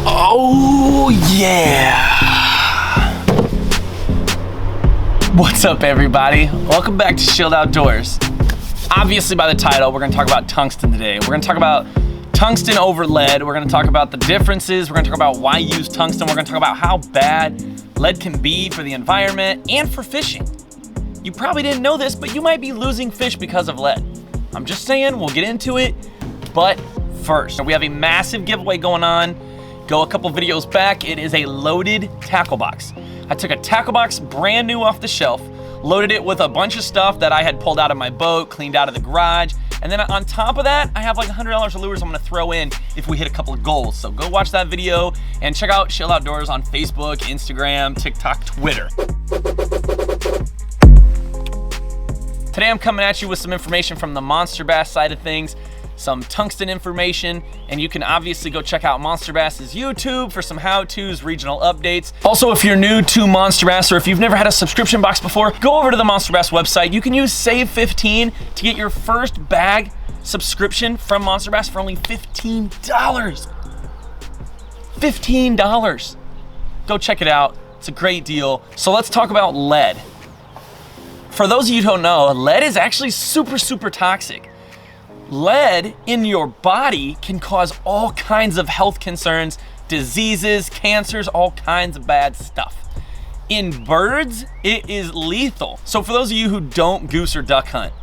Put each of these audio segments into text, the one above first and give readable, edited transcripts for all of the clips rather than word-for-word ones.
Oh yeah! What's up everybody? Welcome back to Shield Outdoors. Obviously by the title, we're gonna talk about tungsten today. We're gonna talk about tungsten over lead. We're gonna talk about the differences. We're gonna talk about why use tungsten. We're gonna talk about how bad lead can be for the environment and for fishing. You probably didn't know this, but you might be losing fish because of lead. I'm just saying, we'll get into it. But first, we have a massive giveaway going on. Go a couple videos back, it is a loaded tackle box. I took a tackle box brand new off the shelf, loaded it with a bunch of stuff that I had pulled out of my boat, cleaned out of the garage, and then on top of that, I have like $100 of lures I'm gonna throw in if we hit a couple of goals. So go watch that video and check out Shield Outdoors on Facebook, Instagram, TikTok, Twitter. Today I'm coming at you with some information from the monster bass side of things, some tungsten information, and you can obviously go check out Monster Bass's YouTube for some how-tos, regional updates. Also, if you're new to Monster Bass or if you've never had a subscription box before, go over to the Monster Bass website. You can use Save 15 to get your first bag subscription from Monster Bass for only $15. $15. Go check it out. It's a great deal. So let's talk about lead. For those of you who don't know, lead is actually super toxic. Lead in your body can cause all kinds of health concerns, diseases, cancers, all kinds of bad stuff. In birds, it is lethal. So for those of you who don't goose or duck hunt,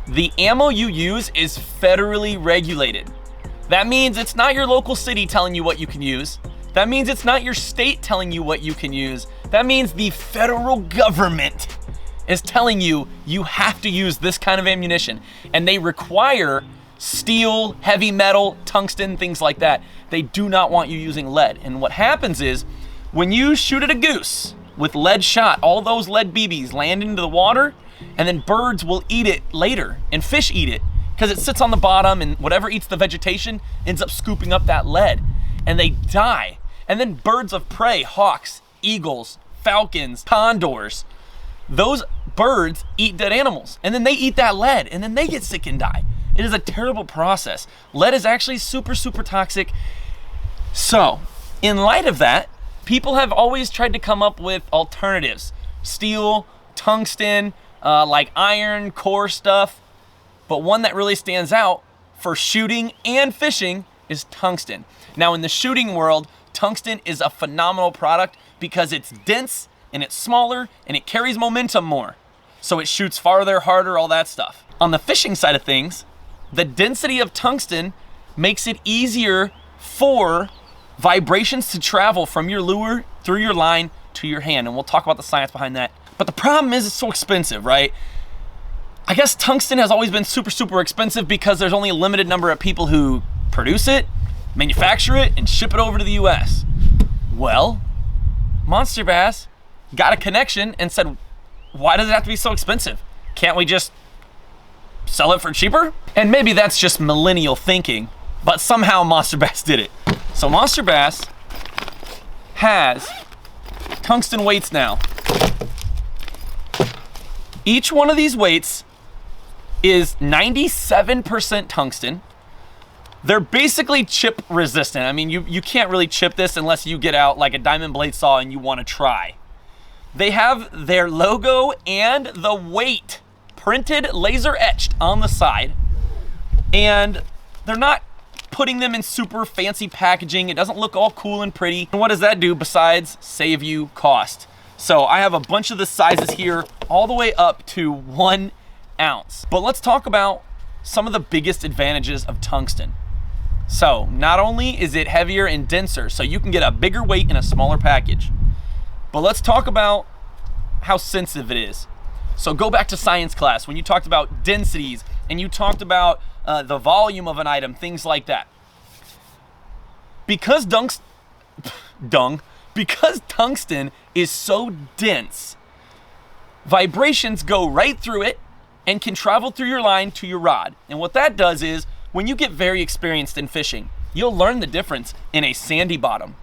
the ammo you use is federally regulated. That means it's not your local city telling you what you can use. That means it's not your state telling you what you can use. That means the federal government is telling you you have to use this kind of ammunition, and they require steel, heavy metal, tungsten, things like that. They do not want you using lead. And what happens is when you shoot at a goose with lead shot, all those lead BBs land into the water, and then birds will eat it later, and fish eat it because it sits on the bottom, and whatever eats the vegetation ends up scooping up that lead, and they die. And then birds of prey, hawks, eagles, falcons, condors, those birds eat dead animals, and then they eat that lead, and then they get sick and die. It is a terrible process. Lead is actually super toxic. So, in light of that, people have always tried to come up with alternatives. Steel, tungsten, like iron, core stuff. But one that really stands out for shooting and fishing is tungsten. Now, in the shooting world, tungsten is a phenomenal product because it's dense, and it's smaller, and it carries momentum more. So it shoots farther, harder, all that stuff. On the fishing side of things, the density of tungsten makes it easier for vibrations to travel from your lure, through your line, to your hand. And we'll talk about the science behind that. But the problem is it's so expensive, right? I guess tungsten has always been super expensive because there's only a limited number of people who produce it, manufacture it, and ship it over to the US. Well, Monster Bass got a connection and said, why does it have to be so expensive? Can't we just sell it for cheaper? And maybe that's just millennial thinking, but somehow Monster Bass did it. So Monster Bass has tungsten weights now. Each one of these weights is 97% tungsten. They're basically chip resistant. I mean, you can't really chip this unless you get out like a diamond blade saw and you want to try. They have their logo and the weight printed, laser etched on the side, and they're not putting them in super fancy packaging. It doesn't look all cool and pretty. And what does that do besides save you cost? So I have a bunch of the sizes here, all the way up to 1 ounce. But let's talk about some of the biggest advantages of tungsten. So not only is it heavier and denser, so you can get a bigger weight in a smaller package, but let's talk about how sensitive it is. So go back to science class when you talked about densities and you talked about the volume of an item, things like that. Because because tungsten is so dense, vibrations go right through it and can travel through your line to your rod. And what that does is, when you get very experienced in fishing, you'll learn the difference in a sandy bottom,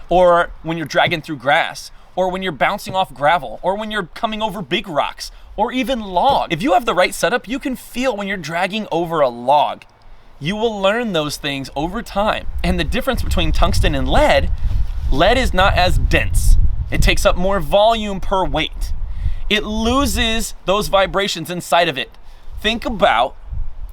or when you're dragging through grass, or when you're bouncing off gravel, or when you're coming over big rocks, or even log. If you have the right setup, you can feel when you're dragging over a log. You will learn those things over time. And the difference between tungsten and lead is not as dense. It takes up more volume per weight. It loses those vibrations inside of it. Think about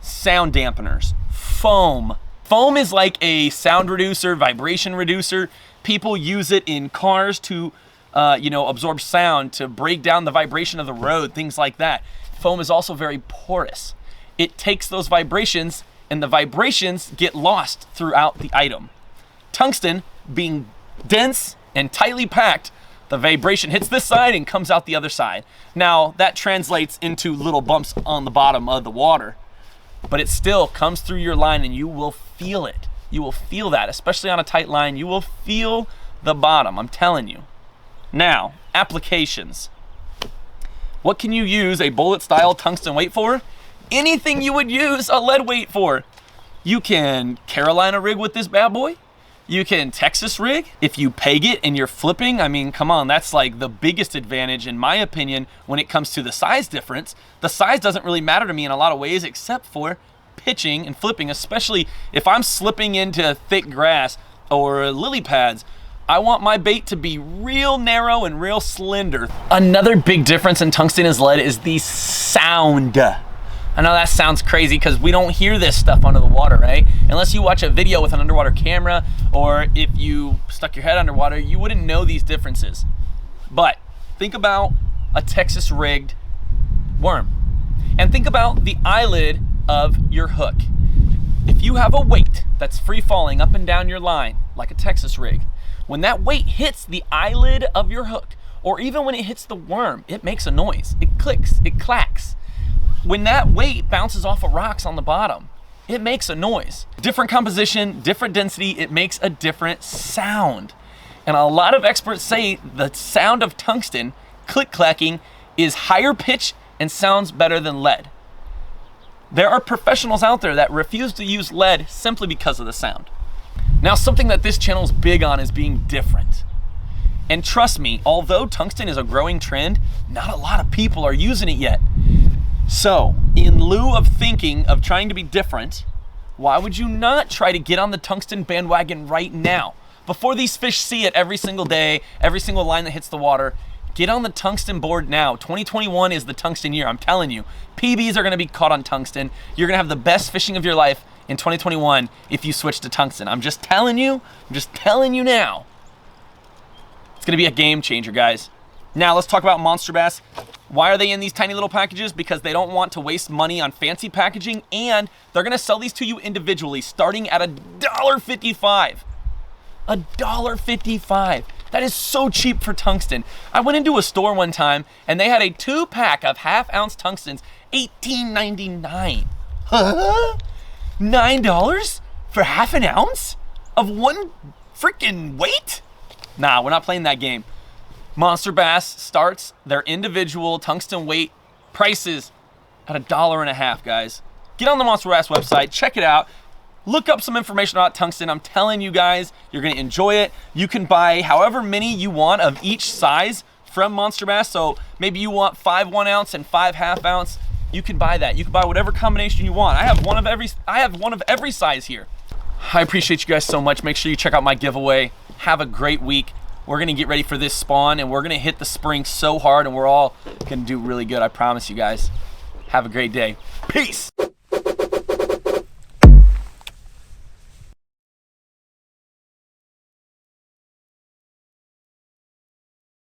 sound dampeners, foam. Foam is like a sound reducer, vibration reducer. People use it in cars to absorb sound, to break down the vibration of the road, things like that. Foam is also very porous. It takes those vibrations, and the vibrations get lost throughout the item. Tungsten, being dense and tightly packed, the vibration hits this side and comes out the other side. Now, that translates into little bumps on the bottom of the water, but it still comes through your line and you will feel it. You will feel that, especially on a tight line. You will feel the bottom, I'm telling you. Now, applications. What can you use a bullet style tungsten weight for? Anything you would use a lead weight for. You can Carolina rig with this bad boy. You can Texas rig. If you peg it and you're flipping, I mean, come on, that's like the biggest advantage in my opinion when it comes to the size difference. The size doesn't really matter to me in a lot of ways except for pitching and flipping, especially if I'm slipping into thick grass or lily pads. I want my bait to be real narrow and real slender. Another big difference in tungsten and lead is the sound. I know that sounds crazy because we don't hear this stuff under the water, right? Unless you watch a video with an underwater camera, or if you stuck your head underwater, you wouldn't know these differences. But think about a Texas rigged worm, and think about the eyelid of your hook. If you have a weight that's free falling up and down your line, like a Texas rig, when that weight hits the eyelid of your hook, or even when it hits the worm, it makes a noise. It clicks, it clacks. When that weight bounces off of rocks on the bottom, it makes a noise. Different composition, different density, it makes a different sound. And a lot of experts say the sound of tungsten, click-clacking, is higher pitch and sounds better than lead. There are professionals out there that refuse to use lead simply because of the sound. Now, something that this channel is big on is being different. And trust me, although tungsten is a growing trend, not a lot of people are using it yet. So, in lieu of thinking of trying to be different, why would you not try to get on the tungsten bandwagon right now? Before these fish see it every single day, every single line that hits the water, get on the tungsten board now. 2021 is the tungsten year, I'm telling you. PBs are gonna be caught on tungsten. You're gonna have the best fishing of your life in 2021 if you switch to tungsten. I'm just telling you now. It's gonna be a game changer, guys. Now let's talk about monster bass. Why are they in these tiny little packages? Because they don't want to waste money on fancy packaging, and they're gonna sell these to you individually starting at $1.55. $1.55. That is so cheap for tungsten. I went into a store one time and they had a 2-pack of half-ounce tungstens, $18.99. Huh? $9 for half an ounce of one freaking weight? Nah, we're not playing that game. Monster bass starts their individual tungsten weight prices at $1.50, guys. Get on the Monster Bass website, check it out. Look up some information about tungsten. I'm telling you guys, you're gonna enjoy it. You can buy however many you want of each size from Monster Bass. So maybe you want 5 1-ounce and 5 half-ounce. You can buy that. You can buy whatever combination you want. I have one of every size here. I appreciate you guys so much. Make sure you check out my giveaway. Have a great week. We're gonna get ready for this spawn and we're gonna hit the spring so hard and we're all gonna do really good. I promise you guys. Have a great day. Peace.